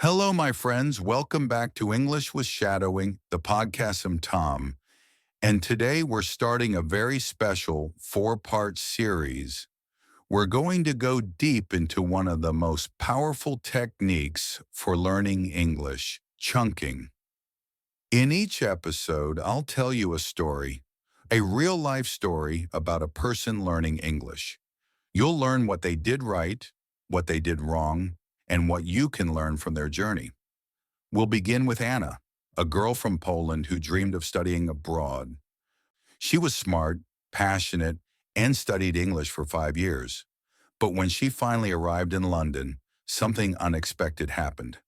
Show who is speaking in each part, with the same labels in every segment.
Speaker 1: Hello, my friends. Welcome back to English with Shadowing, the podcast. I'm Tom. And today we're starting a very special four-part series. We're going to go deep into one of the most powerful techniques for learning English, chunking. In each episode, I'll tell you a story, a real-life story about a person learning English. You'll learn what they did right, what they did wrong, and what you can learn from their journey. We'll begin with Anna, a girl from Poland who dreamed of studying abroad. She was smart, passionate, and studied English for 5 years. But when she finally arrived in London, something unexpected happened.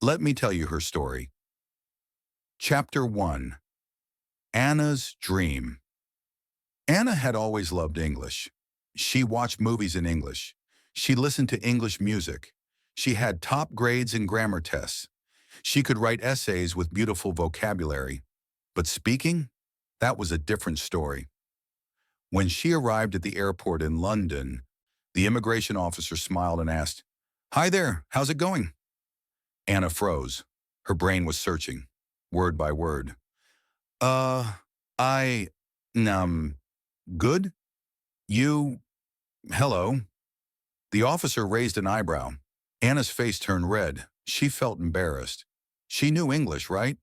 Speaker 1: Let me tell you her story. Chapter 1. Anna's Dream. Anna had always loved English. She watched movies in English. She listened to English music. She had top grades in grammar tests. She could write essays with beautiful vocabulary. But speaking? That was a different story. When she arrived at the airport in London, the immigration officer smiled and asked, "Hi there, how's it going?" Anna froze. Her brain was searching, word by word. Uh, I, good? You, hello. The officer raised an eyebrow. Anna's face turned red. She felt embarrassed. She knew English, right?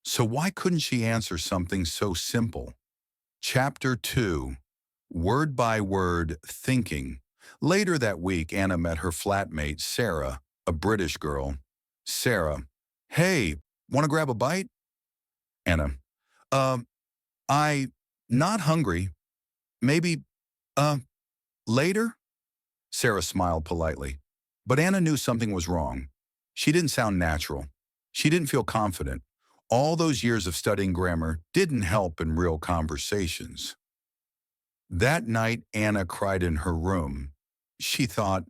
Speaker 1: So why couldn't she answer something so simple? Chapter 2. Word by word thinking. Later that week, Anna met her flatmate, Sarah, a British girl. Sarah, "Hey, want to grab a bite?" Anna, uh, I, not hungry. Maybe, uh, later? Sarah smiled politely. But Anna knew something was wrong. She didn't sound natural. She didn't feel confident. All those years of studying grammar didn't help in real conversations. That night, Anna cried in her room. She thought,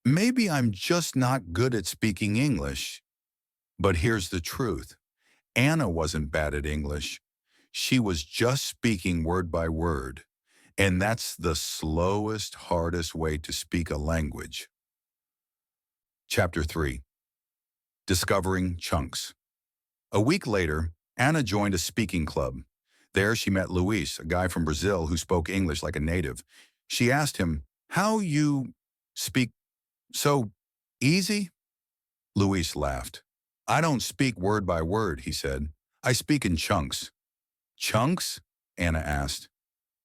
Speaker 1: maybe I'm just not good at speaking English. But here's the truth. Anna wasn't bad at English. She was just speaking word by word. And that's the slowest, hardest way to speak a language. Chapter 3. Discovering Chunks. A week later, Anna joined a speaking club. There she met Luis, a guy from Brazil who spoke English like a native. She asked him, "How you speak so easy?" Luis laughed. "I don't speak word by word," he said. "I speak in chunks." "Chunks?" Anna asked.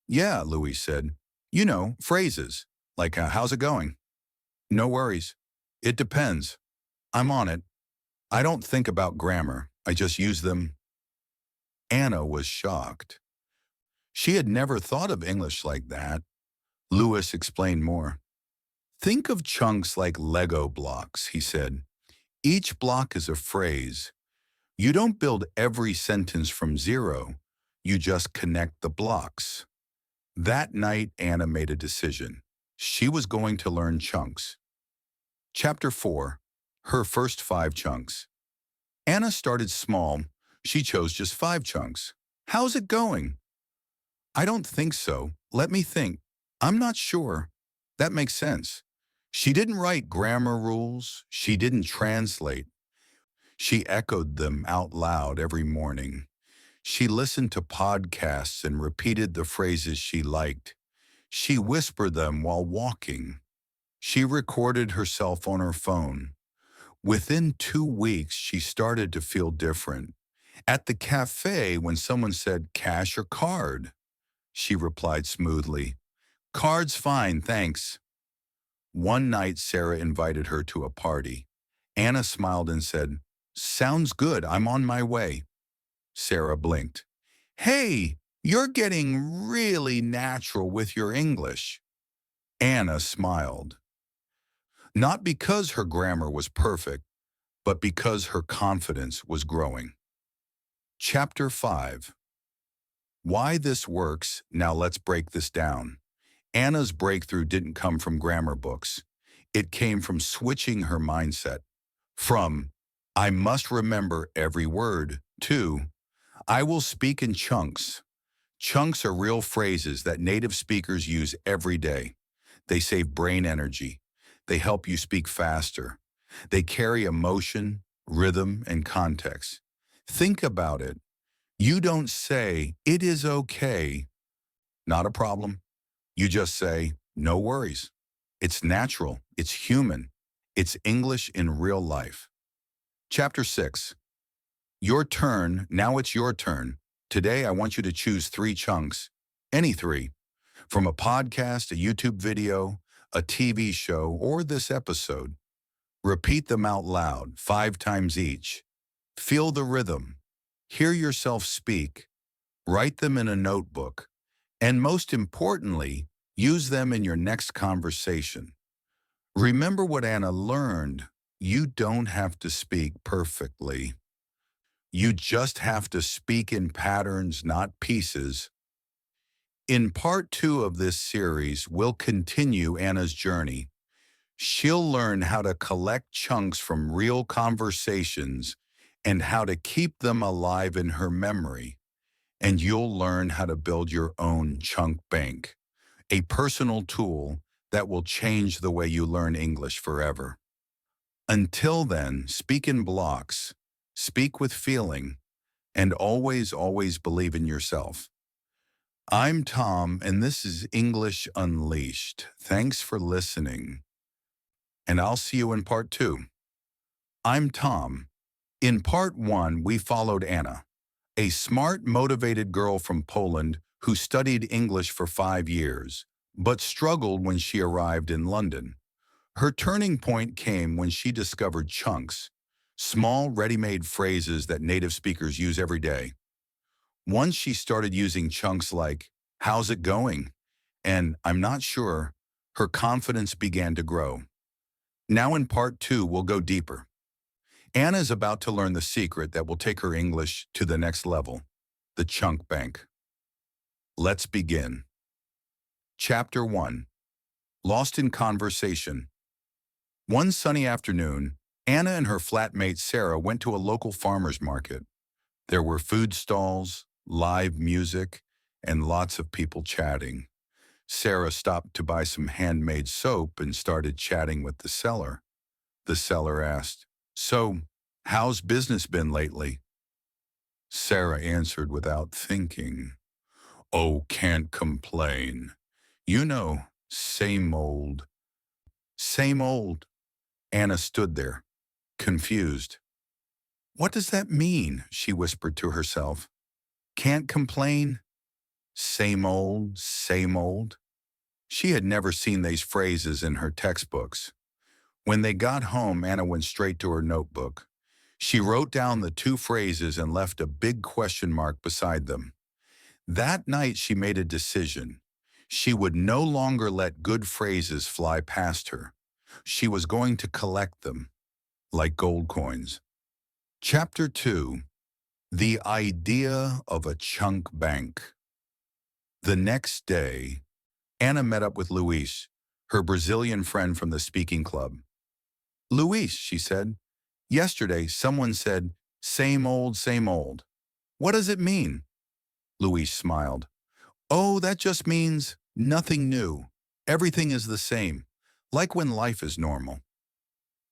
Speaker 1: "Yeah," Luis said. "You know, phrases, like how's it going?" "No worries. It depends. I'm on it. I don't think about grammar. I just use them." Anna was shocked. She had never thought of English like that. Lewis explained more. "Think of chunks like Lego blocks," he said. "Each block is a phrase. You don't build every sentence from zero. You just connect the blocks." That night, Anna made a decision. She was going to learn chunks. Chapter 4. Her first 5 chunks. Anna started small. She chose just 5 chunks. "How's it going?" "I don't think so. Let me think. I'm not sure." That makes sense. She didn't write grammar rules. She didn't translate. She echoed them out loud every morning. She listened to podcasts and repeated the phrases she liked. She whispered them while walking. She recorded herself on her phone. Within 2 weeks, she started to feel different. At the cafe, when someone said, "Cash or card?" she replied smoothly, "Card's fine, thanks." One night, Sarah invited her to a party. Anna smiled and said, "Sounds good, I'm on my way." Sarah blinked. "Hey, you're getting really natural with your English." Anna smiled. Not because her grammar was perfect, but because her confidence was growing. Chapter 5. Why this works. Now let's break this down. Anna's breakthrough didn't come from grammar books. It came from switching her mindset. From, "I must remember every word," to, "I will speak in chunks." Chunks are real phrases that native speakers use every day. They save brain energy. They help you speak faster. They carry emotion, rhythm, and context. Think about it. You don't say, "It is okay," not a problem. You just say, "No worries." It's natural. It's human. It's English in real life. Chapter 6. Your turn. Now it's your turn. Today I want you to choose 3 chunks. Any 3. From a podcast, a YouTube video, a TV show, or this episode. Repeat them out loud, 5 times each. Feel the rhythm. Hear yourself speak. Write them in a notebook. And most importantly, use them in your next conversation. Remember what Anna learned. You don't have to speak perfectly. You just have to speak in patterns, not pieces. In part 2 of this series, we'll continue Anna's journey. She'll learn how to collect chunks from real conversations and how to keep them alive in her memory. And you'll learn how to build your own chunk bank, a personal tool that will change the way you learn English forever. Until then, speak in blocks, speak with feeling, and always, always believe in yourself. I'm Tom, and this is English Unleashed. Thanks for listening, and I'll see you in part 2. I'm Tom. In part 1, we followed Anna, a smart, motivated girl from Poland who studied English for 5 years, but struggled when she arrived in London. Her turning point came when she discovered chunks, small, ready-made phrases that native speakers use every day. Once she started using chunks like, "How's it going?" and "I'm not sure," her confidence began to grow. Now in part 2, we'll go deeper. Anna is about to learn the secret that will take her English to the next level, the chunk bank. Let's begin. Chapter 1. Lost in Conversation. One sunny afternoon, Anna and her flatmate Sarah went to a local farmer's market. There were food stalls, live music, and lots of people chatting. Sarah stopped to buy some handmade soap and started chatting with the seller. The seller asked, "So, how's business been lately?" Sarah answered without thinking, "Oh, can't complain. You know, same old." Same old. Anna stood there, confused. "What does that mean?" she whispered to herself. "Can't complain? Same old, same old." She had never seen these phrases in her textbooks. When they got home, Anna went straight to her notebook. She wrote down the 2 phrases and left a big question mark beside them. That night she made a decision. She would no longer let good phrases fly past her. She was going to collect them, like gold coins. Chapter 2. The Idea of a Chunk Bank. The next day, Anna met up with Luis, her Brazilian friend from the speaking club. "Luis," she said, "yesterday someone said, 'Same old, same old.' What does it mean?" Luis smiled. "Oh, that just means nothing new. Everything is the same, like when life is normal."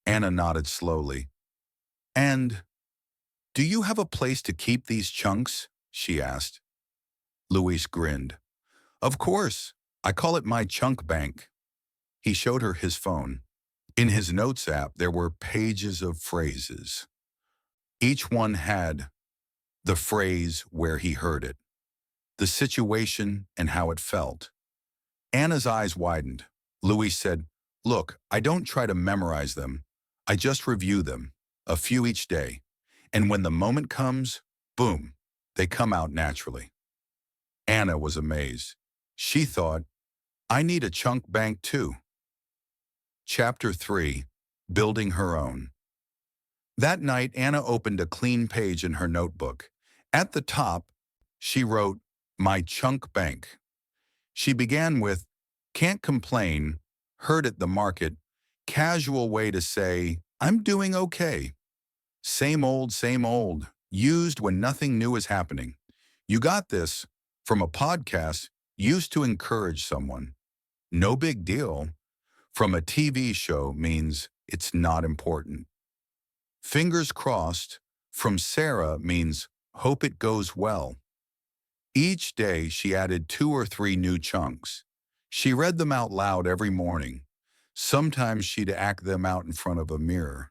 Speaker 1: Anna nodded slowly. "And do you have a place to keep these chunks?" she asked. Luis grinned. "Of course. I call it my chunk bank." He showed her his phone. In his notes app, there were pages of phrases. Each one had the phrase where he heard it, the situation, and how it felt. Anna's eyes widened. Luis said, "Look, I don't try to memorize them. I just review them, a few each day. And when the moment comes, boom, they come out naturally." Anna was amazed. She thought, "I need a chunk bank too." Chapter 3. Building Her Own. That night, Anna opened a clean page in her notebook. At the top, she wrote, "My chunk bank." She began with, "Can't complain, heard at the market, casual way to say, I'm doing okay. Same old, used when nothing new is happening. You got this from a podcast used to encourage someone. No big deal. From a TV show means it's not important. Fingers crossed from Sarah means hope it goes well. Each day she added 2 or 3 new chunks. She read them out loud every morning. Sometimes she'd act them out in front of a mirror.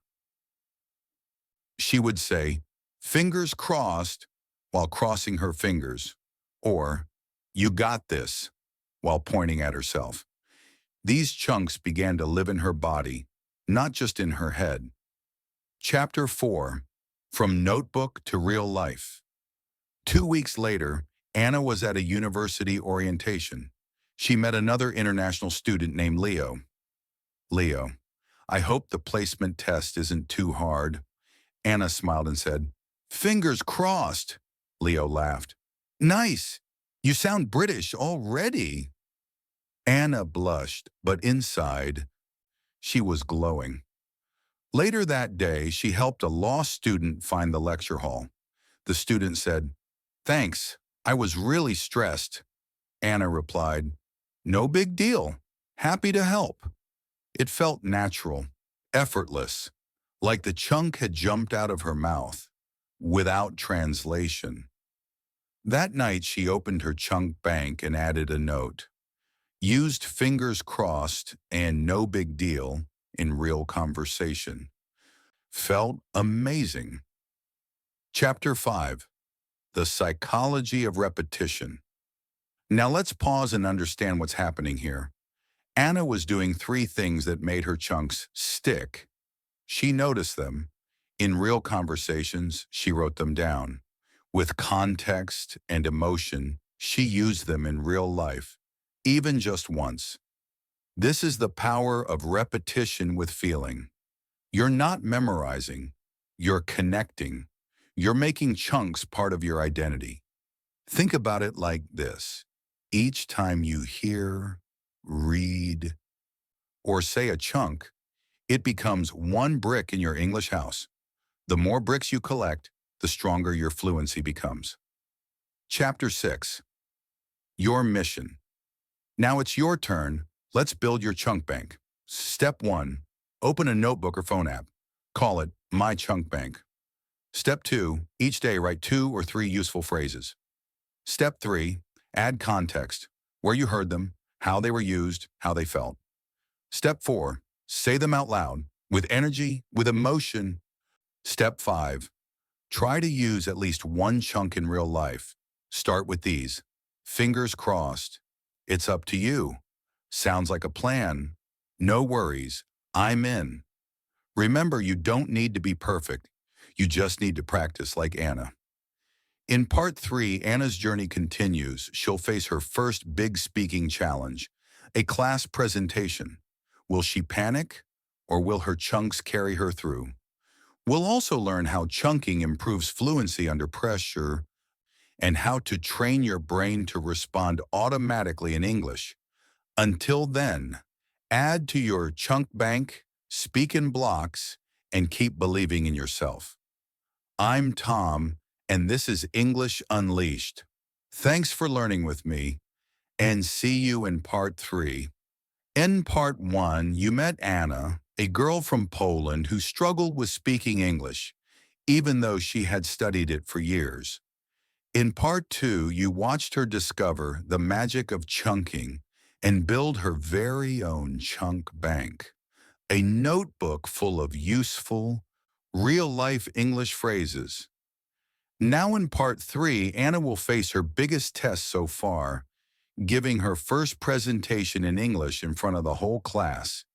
Speaker 1: She would say, fingers crossed, while crossing her fingers, or you got this, while pointing at herself. These chunks began to live in her body, not just in her head. Chapter 4. From Notebook to Real Life. 2 weeks later, Anna was at a university orientation. She met another international student named Leo. Leo, I hope the placement test isn't too hard. Anna smiled and said, fingers crossed. Leo laughed. Nice. You sound British already. Anna blushed, but inside, she was glowing. Later that day, she helped a law student find the lecture hall. The student said, thanks, I was really stressed. Anna replied, no big deal. Happy to help. It felt natural, effortless, like the chunk had jumped out of her mouth, without translation. That night, she opened her chunk bank and added a note. Used fingers crossed and no big deal in real conversation. Felt amazing. Chapter 5. The Psychology of Repetition. Now let's pause and understand what's happening here. Anna was doing 3 things that made her chunks stick. She noticed them. In real conversations, she wrote them down. With context and emotion, she used them in real life, even just once. This is the power of repetition with feeling. You're not memorizing, you're connecting. You're making chunks part of your identity. Think about it like this. Each time you hear, read, or say a chunk, it becomes one brick in your English house. The more bricks you collect, the stronger your fluency becomes. Chapter 6. Your mission. Now it's your turn. Let's build your chunk bank. Step 1. Open a notebook or phone app. Call it My Chunk Bank. Step 2. Each day write 2 or 3 useful phrases. Step 3. Add context. Where you heard them, how they were used, how they felt. Step 4. Say them out loud, with energy, with emotion. Step 5. Try to use at least one chunk in real life. Start with these. Fingers crossed. It's up to you. Sounds like a plan. No worries. I'm in. Remember, you don't need to be perfect. You just need to practice like Anna. In part 3, Anna's journey continues. She'll face her first big speaking challenge, a class presentation. Will she panic, or will her chunks carry her through? We'll also learn how chunking improves fluency under pressure and how to train your brain to respond automatically in English. Until then, add to your chunk bank, speak in blocks, and keep believing in yourself. I'm Tom, and this is English Unleashed. Thanks for learning with me, and see you in part 3. In part 1, you met Anna, a girl from Poland who struggled with speaking English, even though she had studied it for years. In part 2, you watched her discover the magic of chunking and build her very own chunk bank, a notebook full of useful, real-life English phrases. Now in part 3, Anna will face her biggest test so far, giving her first presentation in English in front of the whole class.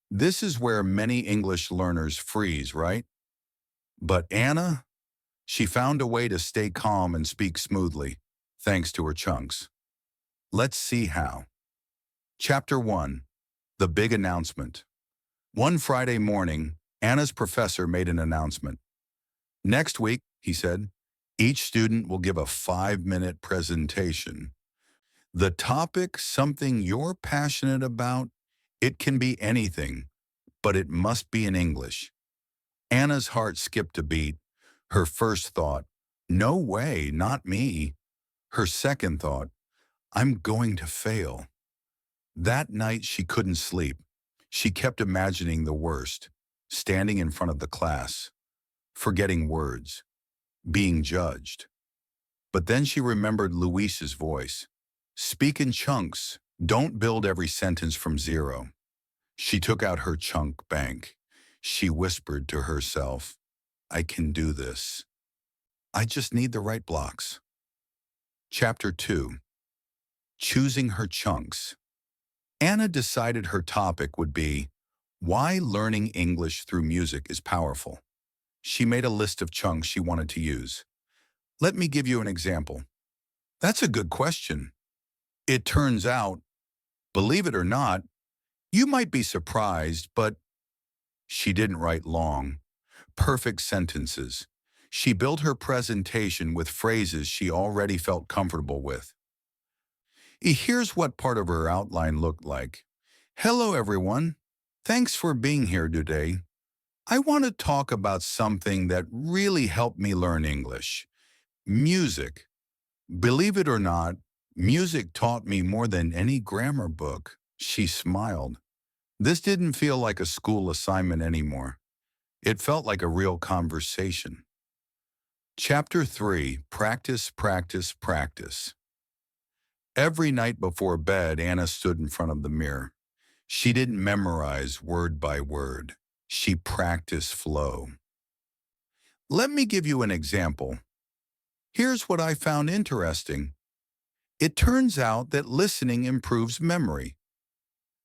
Speaker 1: This is where many English learners freeze, right? But Anna, she found a way to stay calm and speak smoothly, thanks to her chunks. Let's see how. Chapter 1. The Big Announcement. One Friday morning, Anna's professor made an announcement. Next week, he said, each student will give a 5-minute presentation. The topic, something you're passionate about, it can be anything, but it must be in English. Anna's heart skipped a beat. Her first thought, no way, not me. Her second thought, I'm going to fail. That night she couldn't sleep. She kept imagining the worst, standing in front of the class, forgetting words, being judged. But then she remembered Luis's voice. Speak in chunks. Don't build every sentence from zero. She took out her chunk bank. She whispered to herself, I can do this. I just need the right blocks. Chapter 2. Choosing her chunks. Anna decided her topic would be why learning English through music is powerful. She made a list of chunks she wanted to use. Let me give you an example. That's a good question. It turns out, believe it or not, you might be surprised, but she didn't write long, perfect sentences. She built her presentation with phrases she already felt comfortable with. Here's what part of her outline looked like. Hello, everyone. Thanks for being here today. I want to talk about something that really helped me learn English. Music. Believe it or not, music taught me more than any grammar book. She smiled. This didn't feel like a school assignment anymore. It felt like a real conversation. Chapter 3. Practice, practice, practice. Every night before bed, Anna stood in front of the mirror. She didn't memorize word by word. She practiced flow. Let me give you an example. Here's what I found interesting. It turns out that listening improves memory.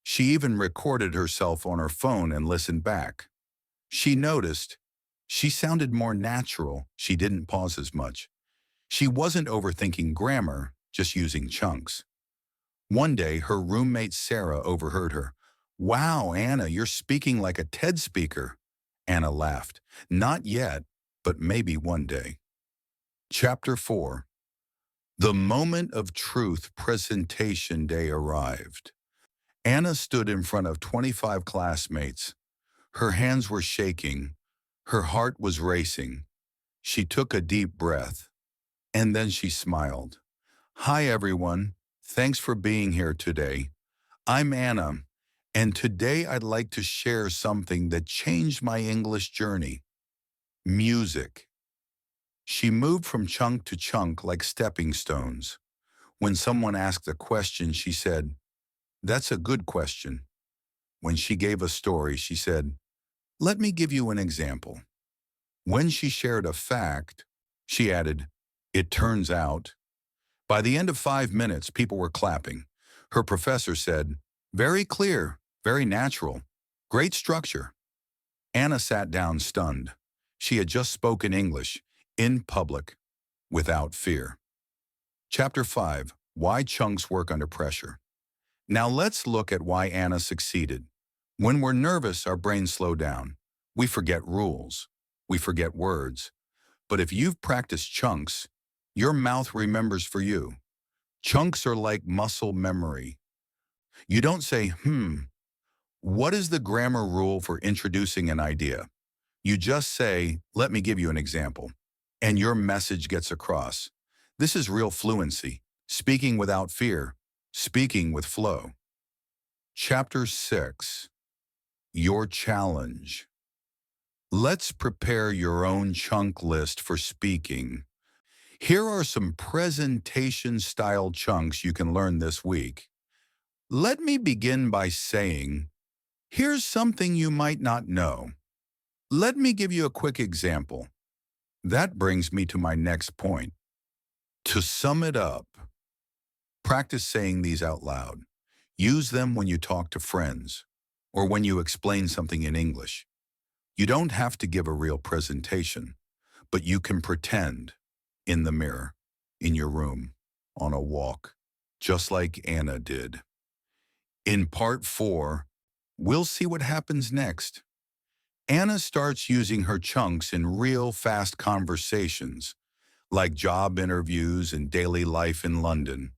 Speaker 1: She even recorded herself on her phone and listened back. She noticed she sounded more natural. She didn't pause as much. She wasn't overthinking grammar, just using chunks. One day, her roommate Sarah overheard her. Wow, Anna, you're speaking like a TED speaker. Anna laughed. Not yet, but maybe one day. Chapter 4. The moment of truth presentation day arrived. Anna stood in front of 25 classmates. Her hands were shaking. Her heart was racing. She took a deep breath, and then she smiled. Hi, everyone. Thanks for being here today. I'm Anna, and today I'd like to share something that changed my English journey. Music. She moved from chunk to chunk like stepping stones. When someone asked a question, she said, That's a good question. When she gave a story, she said, Let me give you an example. When she shared a fact, she added, It turns out. By the end of 5 minutes, people were clapping. Her professor said, Very clear, very natural, great structure. Anna sat down stunned. She had just spoken English, in public, without fear. Chapter 5. Why Chunks Work Under Pressure. Now let's look at why Anna succeeded. When we're nervous, our brains slow down. We forget rules. We forget words. But if you've practiced chunks, your mouth remembers for you. Chunks are like muscle memory. You don't say, what is the grammar rule for introducing an idea? You just say, let me give you an example. And your message gets across. This is real fluency, speaking without fear, speaking with flow. Chapter 6. Your challenge. Let's prepare your own chunk list for speaking. Here are some presentation-style chunks you can learn this week. Let me begin by saying, here's something you might not know. Let me give you a quick example. That brings me to my next point. To sum it up, practice saying these out loud. Use them when you talk to friends or when you explain something in English. You don't have to give a real presentation, but you can pretend in the mirror, in your room, on a walk, just like Anna did. In part 4, we'll see what happens next. Anna starts using her chunks in real fast conversations, like job interviews and daily life in London.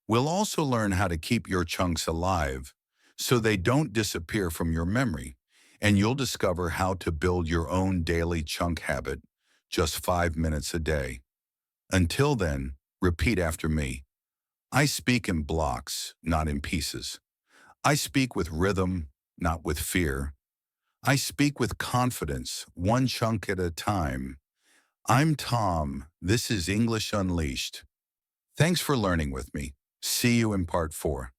Speaker 1: We'll also learn how to keep your chunks alive so they don't disappear from your memory, and you'll discover how to build your own daily chunk habit, just 5 minutes a day. Until then, repeat after me. I speak in blocks, not in pieces. I speak with rhythm, not with fear. I speak with confidence, one chunk at a time. I'm Tom. This is English Unleashed. Thanks for learning with me. See you in part 4.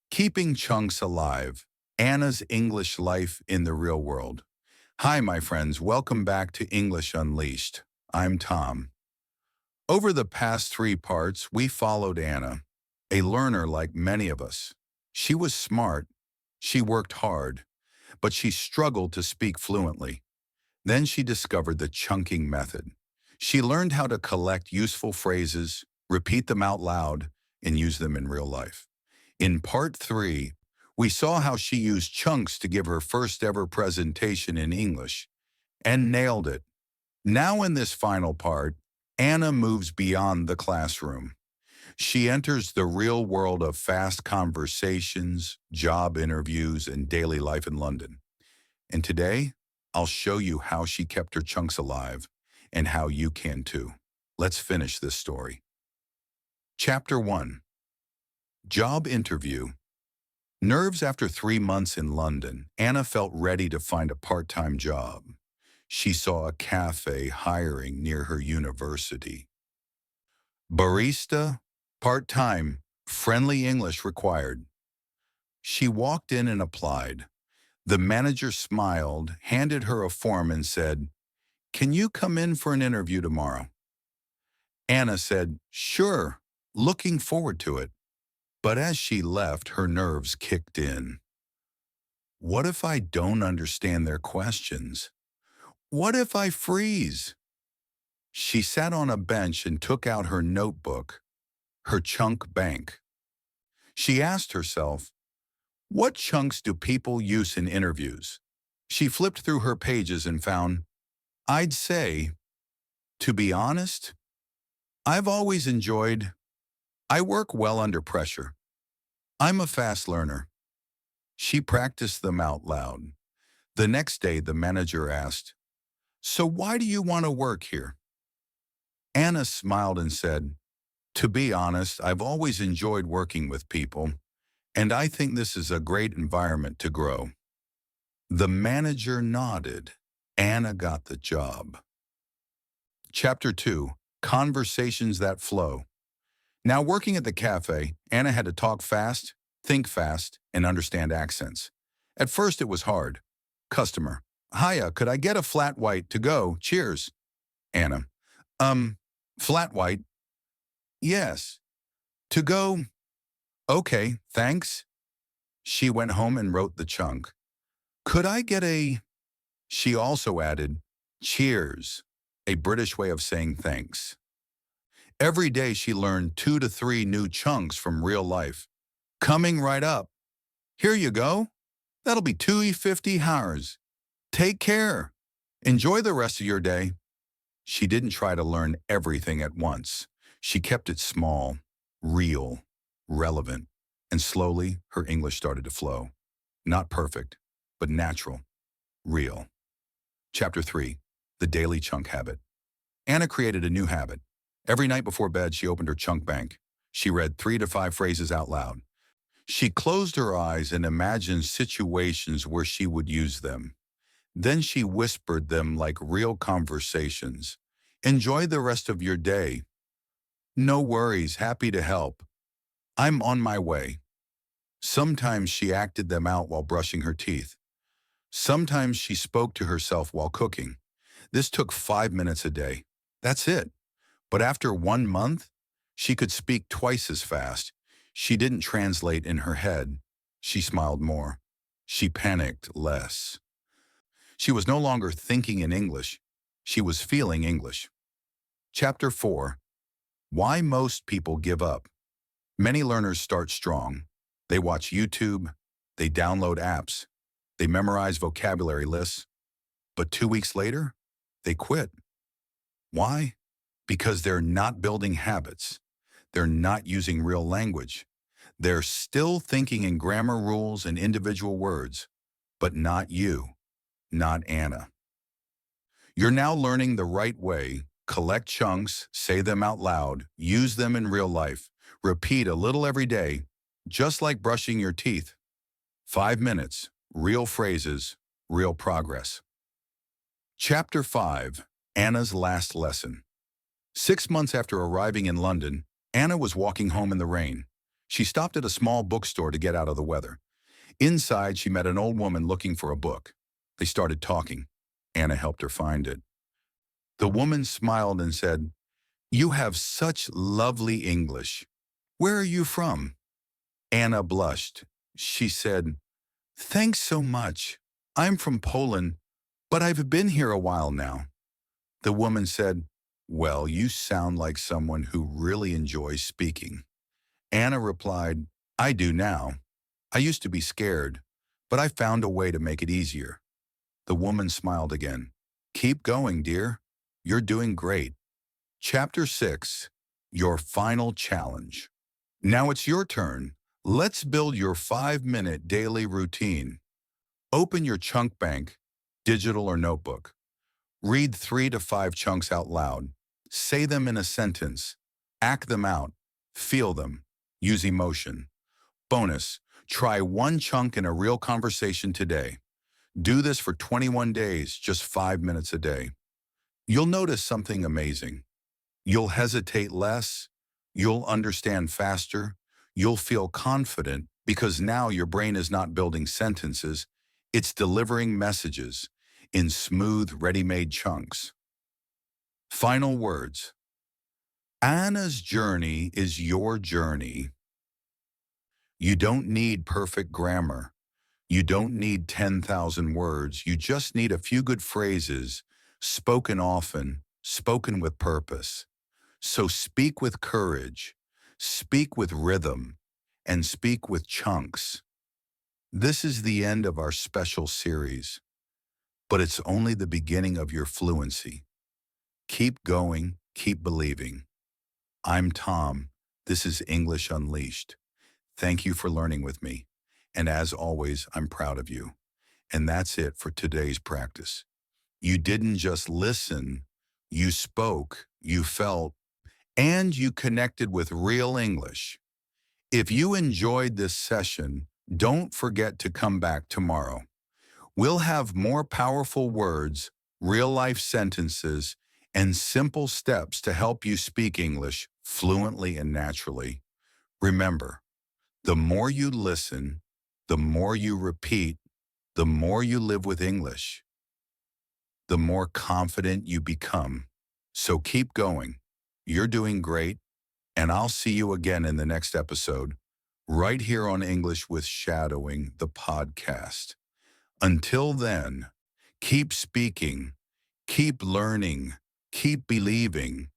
Speaker 1: Keeping chunks alive. Anna's English life in the real world. Hi, my friends. Welcome back to English Unleashed. I'm Tom. Over the past 3 parts, we followed Anna, a learner like many of us. She was smart. She worked hard, but she struggled to speak fluently. Then she discovered the chunking method. She learned how to collect useful phrases, repeat them out loud, and use them in real life. In part 3, we saw how she used chunks to give her first ever presentation in English, and nailed it. Now in this final part, Anna moves beyond the classroom. She enters the real world of fast conversations, job interviews, and daily life in London. And today, I'll show you how she kept her chunks alive and how you can too. Let's finish this story. Chapter 1. Job Interview. Nerves after 3 months in London, Anna felt ready to find a part-time job. She saw a cafe hiring near her university. Barista, part-time, friendly English required. She walked in and applied. The manager smiled, handed her a form and said, "Can you come in for an interview tomorrow?" Anna said, "Sure, looking forward to it." But as she left, her nerves kicked in. What if I don't understand their questions? What if I freeze? She sat on a bench and took out her notebook, her chunk bank. She asked herself, what chunks do people use in interviews? She flipped through her pages and found, I'd say, to be honest, I've always enjoyed, I work well under pressure. I'm a fast learner. She practiced them out loud. The next day, the manager asked, so why do you want to work here? Anna smiled and said, to be honest, I've always enjoyed working with people, and I think this is a great environment to grow. The manager nodded. Anna got the job. Chapter 2. Conversations that flow. Now working at the cafe, Anna had to talk fast, think fast, and understand accents. At first it was hard. Customer. Hiya, could I get a flat white to go? Cheers. Anna. Flat white? Yes. To go? Okay, thanks. She went home and wrote the chunk. Could I get a... She also added, cheers, a British way of saying thanks. Every day she learned 2 to 3 new chunks from real life. Coming right up. Here you go. That'll be 250 hours. Take care. Enjoy the rest of your day. She didn't try to learn everything at once. She kept it small, real, relevant, and slowly her English started to flow. Not perfect, but natural, real. Chapter 3. The Daily Chunk Habit. Anna created a new habit. Every night before bed, she opened her chunk bank. She read 3 to 5 phrases out loud. She closed her eyes and imagined situations where she would use them. Then she whispered them like real conversations. Enjoy the rest of your day. No worries, happy to help. I'm on my way. Sometimes she acted them out while brushing her teeth. Sometimes she spoke to herself while cooking. This took 5 minutes a day. That's it. But after 1 month, she could speak twice as fast. She didn't translate in her head. She smiled more. She panicked less. She was no longer thinking in English. She was feeling English. Chapter 4. Why most people give up. Many learners start strong. They watch YouTube. They download apps. They memorize vocabulary lists. But 2 weeks later, they quit. Why? Because they're not building habits. They're not using real language. They're still thinking in grammar rules and individual words, but not you, not Anna. You're now learning the right way. Collect chunks, say them out loud, use them in real life. Repeat a little every day, just like brushing your teeth. 5 minutes, real phrases, real progress. Chapter 5, Anna's Last Lesson. 6 months after arriving in London, Anna was walking home in the rain. She stopped at a small bookstore to get out of the weather. Inside, she met an old woman looking for a book. They started talking. Anna helped her find it. The woman smiled and said, "You have such lovely English. Where are you from?" Anna blushed. She said, "Thanks so much. I'm from Poland, but I've been here a while now." The woman said, "Well, you sound like someone who really enjoys speaking." Anna replied, "I do now. I used to be scared, but I found a way to make it easier." The woman smiled again. "Keep going, dear. You're doing great." Chapter 6, Your Final Challenge. Now it's your turn. Let's build your 5-minute daily routine. Open your chunk bank, digital or notebook. Read 3 to 5 chunks out loud. Say them in a sentence. Act them out. Feel them. Use emotion. Bonus, try one chunk in a real conversation today. Do this for 21 days, just 5 minutes a day. You'll notice something amazing. You'll hesitate less. You'll understand faster. You'll feel confident because now your brain is not building sentences. It's delivering messages in smooth, ready-made chunks. Final words. Anna's journey is your journey. You don't need perfect grammar. You don't need 10,000 words. You just need a few good phrases, spoken often, spoken with purpose. So speak with courage, speak with rhythm, and speak with chunks. This is the end of our special series, but it's only the beginning of your fluency. Keep going, keep believing. I'm Tom. This is English Unleashed. Thank you for learning with me. And as always, I'm proud of you. And that's it for today's practice. You didn't just listen, you spoke, you felt, and you connected with real English. If you enjoyed this session, don't forget to come back tomorrow. We'll have more powerful words, real-life sentences, and simple steps to help you speak English fluently and naturally. Remember, the more you listen, the more you repeat, the more you live with English, the more confident you become. So keep going. You're doing great, and I'll see you again in the next episode, right here on English with Shadowing, the podcast. Until then, keep speaking, keep learning, keep believing,